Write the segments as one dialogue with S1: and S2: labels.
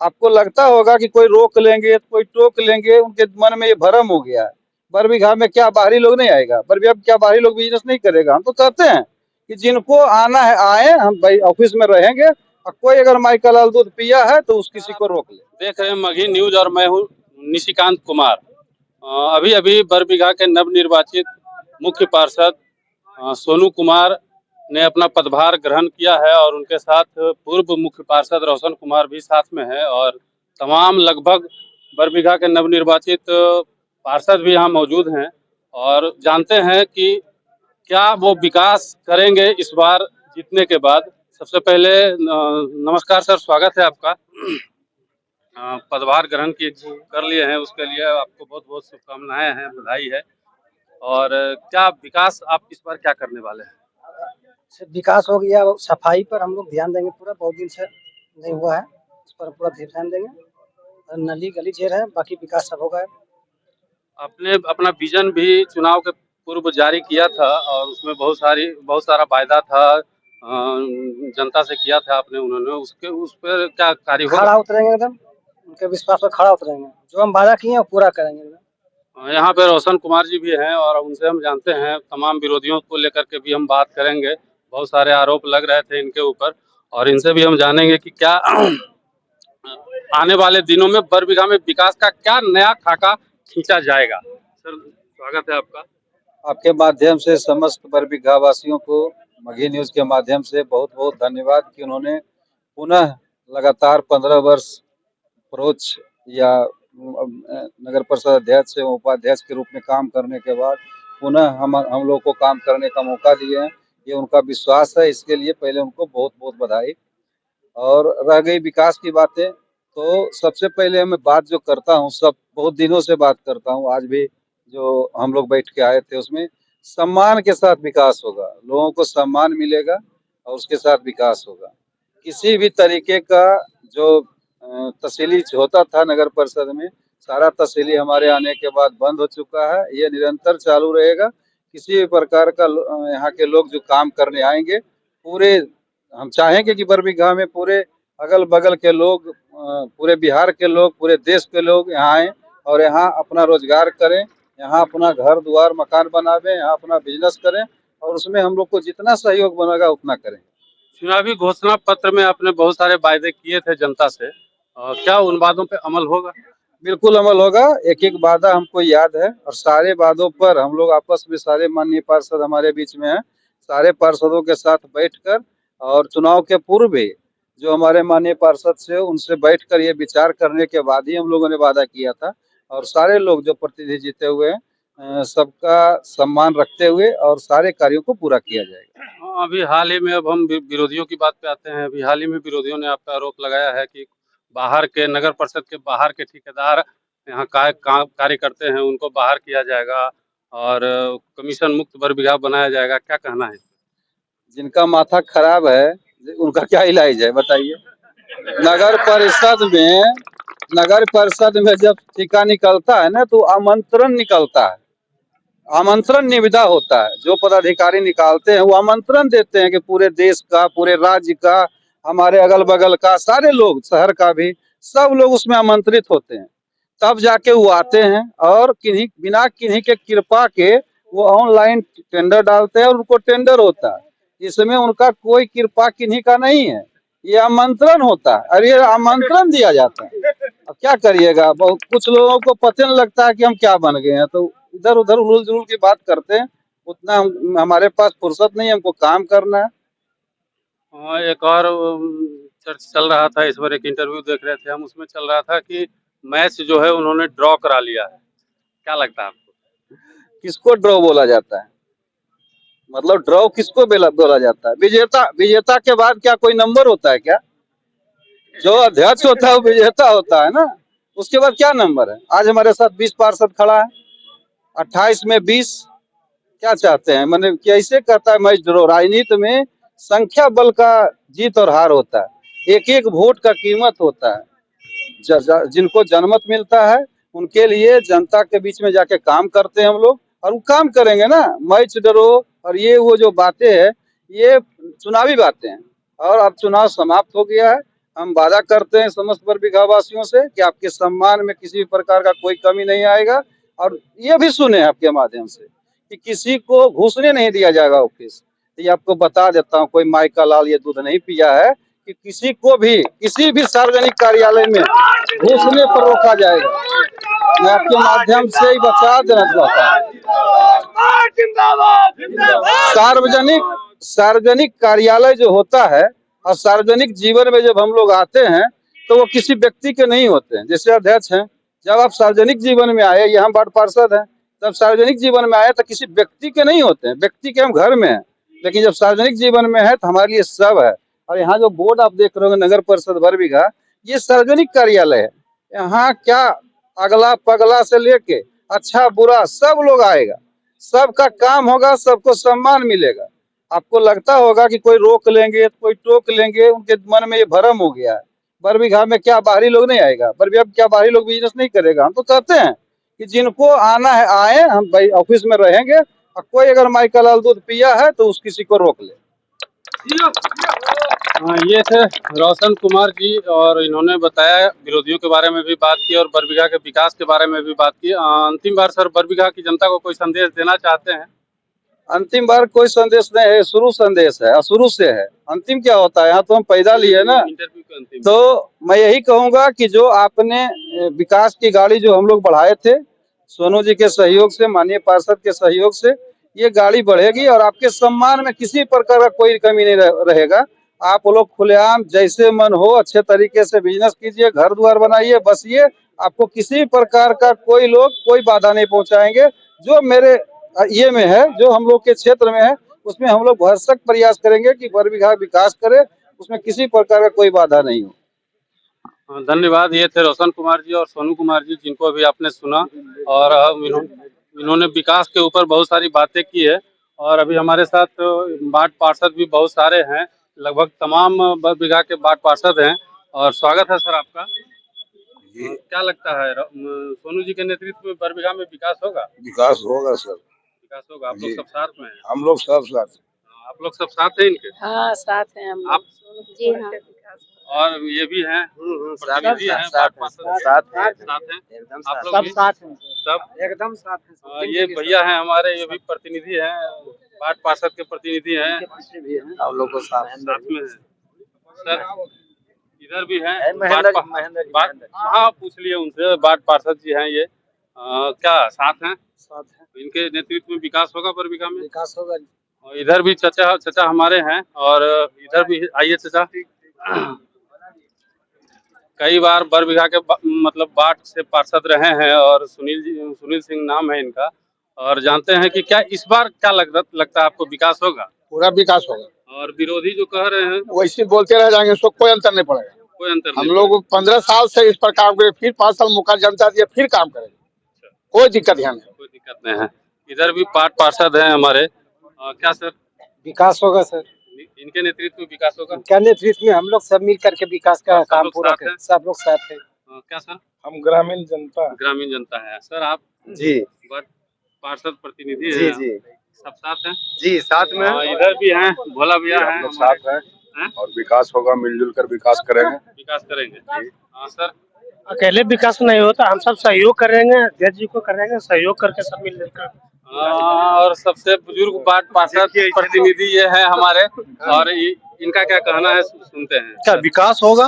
S1: आपको लगता होगा कि कोई रोक लेंगे, कोई टोक लेंगे, उनके मन में ये भरम हो गया है। बरबीघा में क्या बाहरी लोग नहीं आएगा? बरबीघा में क्या बाहरी लोग बिजनेस नहीं करेगा? हम तो कहते हैं कि जिनको आना है आए, हम भाई ऑफिस में रहेंगे, और कोई अगर माइकल लाल दूध पिया है तो उस किसी को रोक ले।
S2: देख रहे हैं मगही न्यूज और मैं हूँ निशिकांत कुमार। अभी अभी बरबीघा के नवनिर्वाचित मुख्य पार्षद सोनू कुमार ने अपना पदभार ग्रहण किया है और उनके साथ पूर्व मुख्य पार्षद रोशन कुमार भी साथ में है और तमाम लगभग बरबीघा के नवनिर्वाचित पार्षद भी यहाँ मौजूद हैं और जानते हैं कि क्या वो विकास करेंगे इस बार जीतने के बाद। सबसे पहले नमस्कार सर, स्वागत है आपका। पदभार ग्रहण की कर लिए हैं, उसके लिए आपको बहुत बहुत शुभकामनाएं हैं, बधाई है। और क्या विकास आप इस बार क्या करने वाले हैं?
S3: विकास हो गया, सफाई पर हम लोग ध्यान देंगे पूरा, बहुत दिन से नहीं हुआ है, इस पर पूरा ध्यान देंगे। नली गली जेर है, बाकी विकास सब होगा।
S2: आपने अपना विजन भी चुनाव के पूर्व जारी किया था और उसमें बहुत सारा वायदा था, जनता से किया था आपने, उन्होंने उसके उस पर क्या कार्य होगा?
S3: खड़ा उतरेंगे एकदम, उनके विश्वास पर खड़ा उतरेंगे, जो हम वादा किए हैं पूरा करेंगे।
S2: यहाँ पे रोशन कुमार जी भी हैं और उनसे हम जानते हैं, तमाम विरोधियों को लेकर के भी हम बात करेंगे। बहुत सारे आरोप लग रहे थे इनके ऊपर और इनसे भी हम जानेंगे कि क्या आने वाले दिनों में बरबीघा में विकास का क्या नया खाका खींचा जाएगा। सर स्वागत है आपका।
S1: आपके माध्यम से समस्त बरबीघा वासियों को मगही न्यूज के माध्यम से बहुत बहुत धन्यवाद कि उन्होंने पुनः लगातार 15 वर्ष अप्रोच या नगर परिषद अध्यक्ष एवं उपाध्यक्ष के रूप में काम करने के बाद पुनः हम लोग को काम करने का मौका दिए हैं। ये उनका विश्वास है, इसके लिए पहले उनको बहुत बहुत बधाई। और रह गई विकास की बातें, तो सबसे पहले मैं बात जो करता हूँ, सब बहुत दिनों से बात करता हूँ, आज भी जो हम लोग बैठ के आए थे उसमें सम्मान के साथ विकास होगा, लोगों को सम्मान मिलेगा और उसके साथ विकास होगा। किसी भी तरीके का जो तहसीली होता था नगर परिषद में, सारा तहसीली हमारे आने के बाद बंद हो चुका है, ये निरंतर चालू रहेगा। किसी भी प्रकार का यहाँ के लोग जो काम करने आएंगे, पूरे हम चाहेंगे कि बरबीघा में पूरे अगल बगल के लोग, पूरे बिहार के लोग, पूरे देश के लोग यहाँ आए और यहाँ अपना रोजगार करें, यहाँ अपना घर द्वार मकान बनावे, यहाँ अपना बिजनेस करें और उसमें हम लोग को जितना सहयोग बनेगा उतना करें।
S2: चुनावी घोषणा पत्र में आपने बहुत सारे वायदे किए थे जनता से, क्या उन वादों पे अमल होगा?
S1: बिल्कुल अमल होगा, एक एक वादा हमको याद है और सारे वादों पर हम लोग आपस में, सारे माननीय पार्षद हमारे बीच में हैं, सारे पार्षदों के साथ बैठकर और चुनाव के पूर्व भी जो हमारे माननीय पार्षद से उनसे बैठकर ये विचार करने के बाद ही हम लोगों ने वादा किया था। और सारे लोग जो प्रतिनिधि जीते हुए हैं, सबका सम्मान रखते हुए और सारे कार्यों को पूरा किया जाएगा।
S2: अभी हाल ही में, अब हम विरोधियों की बात पे आते हैं, अभी हाल ही में विरोधियों ने आप पे आरोप लगाया है कि बाहर के नगर परिषद के बाहर के ठेकेदार यहाँ कार्य करते हैं, उनको बाहर किया जाएगा और कमीशन मुक्त बरबीघा बनाया जाएगा। क्या कहना है?
S1: जिनका माथा खराब है उनका क्या इलाज है बताइए? नगर परिषद में जब ठेका निकलता है ना, तो आमंत्रण निकलता है, आमंत्रण निविदा होता है। जो पदाधिकारी निकालते हैं वो आमंत्रण देते हैं कि पूरे देश का, पूरे राज्य का, हमारे अगल बगल का, सारे लोग, शहर का भी, सब लोग उसमें आमंत्रित होते हैं। तब जाके वो आते हैं और बिना किन्हीं के कृपा के वो ऑनलाइन टेंडर डालते हैं और उनको टेंडर होता है। इसमें उनका कोई कृपा किन्हीं का नहीं है, ये आमंत्रण होता है और ये आमंत्रण दिया जाता है। अब क्या करिएगा, बहुत कुछ लोगों को पता नहीं लगता है कि हम क्या बन गए हैं, तो इधर उधर उलझ जुल की बात करते हैं। उतना हमारे पास फुर्सत नहीं है, हमको काम करना है।
S2: एक और चर्च चल रहा था, इस बार एक इंटरव्यू देख रहे थे हम, उसमें चल रहा था कि मैच जो है उन्होंने ड्रॉ करा लिया है। क्या लगता है आपको?
S1: किसको ड्रॉ बोला जाता है? मतलब ड्रॉ किसको बोला जाता है? विजेता के बाद क्या कोई नंबर होता है क्या? जो अध्यक्ष होता है वो विजेता होता है ना, उसके बाद क्या नंबर है? आज हमारे साथ 20 पार्षद खड़ा है, 28 में 20, क्या चाहते हैं? मैंने कैसे कहता है मैच ड्रॉ? राजनीति में संख्या बल का जीत और हार होता है, एक एक वोट का कीमत होता है। जिनको जनमत मिलता है उनके लिए जनता के बीच में जाके काम करते हैं हम लोग, और वो काम करेंगे ना। मैच ड्रॉ और ये वो जो बातें हैं, ये चुनावी बातें हैं और अब चुनाव समाप्त हो गया है। हम वादा करते हैं समस्त बरबीघा वासियों से कि आपके सम्मान में किसी भी प्रकार का कोई कमी नहीं आएगा। और ये भी सुने आपके माध्यम से कि किसी को घुसने नहीं दिया जाएगा ऑफिस। ये आपको बता देता हूँ, कोई माई का लाल ये दूध नहीं पिया है कि किसी को भी किसी भी सार्वजनिक कार्यालय में घुसने पर रोका जाएगा। मैं आपके माध्यम से ही बता देना चाहता हूँ। सार्वजनिक कार्यालय जो होता है और सार्वजनिक जीवन में जब हम लोग आते हैं तो वो किसी व्यक्ति के नहीं होते हैं। जैसे अध्यक्ष हैं, जब आप सार्वजनिक जीवन में आए, यहाँ वार्ड पार्षद हैं, तब सार्वजनिक जीवन में आए तो किसी व्यक्ति के नहीं होते हैं। व्यक्ति के हम घर में हैं, लेकिन जब सार्वजनिक जीवन में है तो हमारे लिए सब है। और यहाँ जो बोर्ड आप देख रहे होंगे नगर परिषद बरबीघा, ये सार्वजनिक कार्यालय है। यहाँ क्या अगला पगला से लेके अच्छा बुरा सब लोग आएगा, सबका काम होगा, सबको सम्मान मिलेगा। आपको लगता होगा कि कोई रोक लेंगे, कोई टोक लेंगे, उनके मन में ये भ्रम हो गया है। बरबीघा में क्या बाहरी लोग नहीं आएगा? बरबीघा में क्या बाहरी लोग बिजनेस नहीं करेगा? हम तो कहते हैं कि जिनको आना है आए, हम भाई ऑफिस में रहेंगे। और कोई अगर माई का लाल दूध पिया है तो उस किसी को रोक ले।
S2: ये थे रोशन कुमार जी, और इन्होंने बताया विरोधियों के बारे में भी बात की और बरबीघा के विकास के बारे में भी बात की। अंतिम बार सर बरबीघा की जनता को कोई संदेश देना चाहते हैं?
S1: अंतिम बार कोई संदेश नहीं है, शुरू संदेश है और शुरू से है। अंतिम क्या होता है? यहाँ तो हम पैदा लिए ना।
S2: इंटरव्यू के अंतिम
S1: तो मैं यही कहूंगा कि जो आपने विकास की गाड़ी जो हम लोग बढ़ाए थे, सोनू जी के सहयोग से, माननीय पार्षद के सहयोग से, ये गाड़ी बढ़ेगी और आपके सम्मान में किसी प्रकार का कोई कमी नहीं रहेगा। आप लोग खुलेआम जैसे मन हो अच्छे तरीके से बिजनेस कीजिए, घर द्वार बनाइए, बसिए। आपको किसी प्रकार का कोई लोग कोई बाधा नहीं पहुंचाएंगे। जो मेरे ये में है, जो हम लोग के क्षेत्र में है, उसमें हम लोग भरसक प्रयास करेंगे कि बरबीघा विकास करे, उसमें किसी प्रकार का कोई बाधा नहीं हो।
S2: धन्यवाद। ये थे रोशन कुमार जी और सोनू कुमार जी, जिनको अभी आपने सुना। और इन्होंने विकास के ऊपर बहुत सारी बातें की है। और अभी हमारे साथ वार्ड पार्षद भी बहुत सारे हैं, लगभग तमाम बरबीघा के वार्ड पार्षद हैं। और स्वागत है सर आपका। क्या लगता है सोनू जी के नेतृत्व में बरबीघा में विकास होगा?
S4: विकास होगा सर,
S2: विकास होगा। आप लोग सब साथ में हैं?
S4: हम लोग सब साथ।
S2: आप लोग सब साथ हैं इनके?
S5: हाँ साथ हैं हम
S2: आप?
S5: जी हाँ।
S2: और ये भी हैं प्रतिनिधि हैं, वार्ड पार्षद
S1: साथ
S2: हैं। आप लोग भी
S3: साथ हैं,
S2: सब
S3: एकदम साथ हैं।
S2: ये भैया हैं हमारे, ये भी प्रतिनिधि हैं, वार्ड पार्षद के प्रतिनिधि हैं।
S1: आप लोग को साथ
S2: साथ में है सर। इधर भी हैं हाँ, पूछ लिए उनसे। वार्ड पार्षद जी हैं ये। क्या साथ हैं?
S3: साथ हैं।
S2: इनके नेतृत्व में विकास होगा बरबीघा में?
S3: विकास होगा।
S2: और इधर भी चचा हमारे हैं। और इधर भी आइए चचा। कई बार बरबीघा के मतलब वार्ड से पार्षद रहे हैं और सुनील सिंह नाम है इनका। और जानते हैं कि क्या इस बार क्या लगता है आपको, विकास होगा?
S4: पूरा विकास होगा।
S2: और विरोधी जो कह रहे हैं
S4: वैसे बोलते रह जाएंगे, उसको कोई अंतर नहीं पड़ेगा।
S2: कोई अंतर
S4: हम
S2: नहीं?
S4: लोग 15 साल से इस पर काम करें, फिर 5 साल मौका जनता दिया, फिर काम करेंगे। कोई दिक्कत यहाँ नहीं।
S2: कोई दिक्कत नहीं है। इधर भी वार्ड पार्षद हैं हमारे। क्या सर?
S3: विकास होगा सर।
S2: इनके नेतृत्व में विकास होगा?
S3: क्या नेतृत्व में हम लोग सब मिल करके विकास का काम पूरा करें। सब लोग साथ हैं।
S2: क्या सर?
S4: हम ग्रामीण जनता
S2: है। सर आप
S1: जी
S2: वार्ड पार्षद प्रतिनिधि
S1: जी
S2: हैं?
S1: जी
S2: सब साथ हैं?
S1: जी साथ में।
S2: इधर भी हैं, भोला भैया हैं
S4: हम लोग
S2: हमारे।
S4: साथ हैं और विकास होगा, मिलजुल कर विकास करेंगे।
S2: विकास करेंगे। हाँ सर।
S3: अकेले विकास नहीं होता, हम सब सहयोग करेंगे, अध्यक्ष जी को करेंगे, सहयोग करके सब मिल कर।
S2: और सबसे बुजुर्ग वार्ड पार्षद प्रतिनिधि ये है हमारे। और इनका क्या कहना है सुनते हैं।
S6: क्या विकास होगा?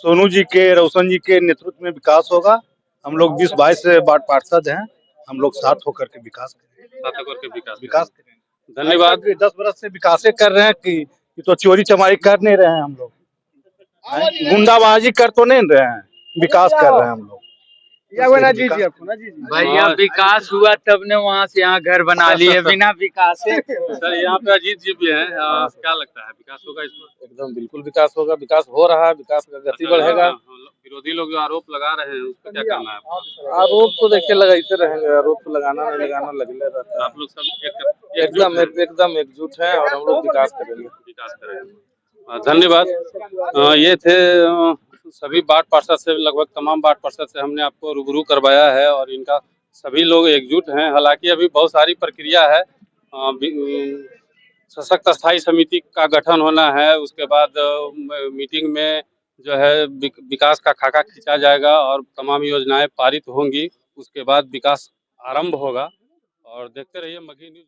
S6: सोनू जी के, रोशन जी के नेतृत्व में विकास होगा। हम लोग 20-22 वार्ड पार्षद हैं, हम लोग साथ होकर के विकास करेंगे।
S2: साथ होकर के
S6: विकास करेंगे।
S2: धन्यवाद।
S6: 10 बरस से विकास कर रहे हैं कि तो चोरी चमारी कर नहीं रहे हैं हम लोग, गुंडाबाजी कर तो नहीं रहे हैं, विकास कर रहे हैं हम लोग।
S7: भैया विकास हुआ तब ने वहाँ से यहाँ घर बना लिए, बिना विकास से।
S2: सर यहाँ पे अजीत जी भी हैं। क्या लगता है विकास होगा इस पर?
S8: एकदम बिल्कुल विकास होगा। विकास हो रहा है, विकास का गति बढ़ेगा।
S2: विरोधी लोग जो आरोप लगा रहे हैं उस पर क्या कहना है?
S8: आरोप तो देखिए लगाते रहेंगे, आरोप तो लगाना नहीं लगाना लगले रहता है।
S2: आप लोग सब
S8: एकदम एकजुट है और हम लोग विकास करेंगे।
S2: धन्यवाद। ये थे सभी वार्ड पार्षद से, लगभग तमाम वार्ड पार्षद से हमने आपको रूबरू करवाया है। और इनका सभी लोग एकजुट हैं। हालांकि अभी बहुत सारी प्रक्रिया है। सशक्त स्थायी समिति का गठन होना है, उसके बाद मीटिंग में जो है विकास का खाका खींचा जाएगा और तमाम योजनाएं पारित होंगी। उसके बाद विकास आरंभ होगा। और देखते रहिए मगही न्यूज।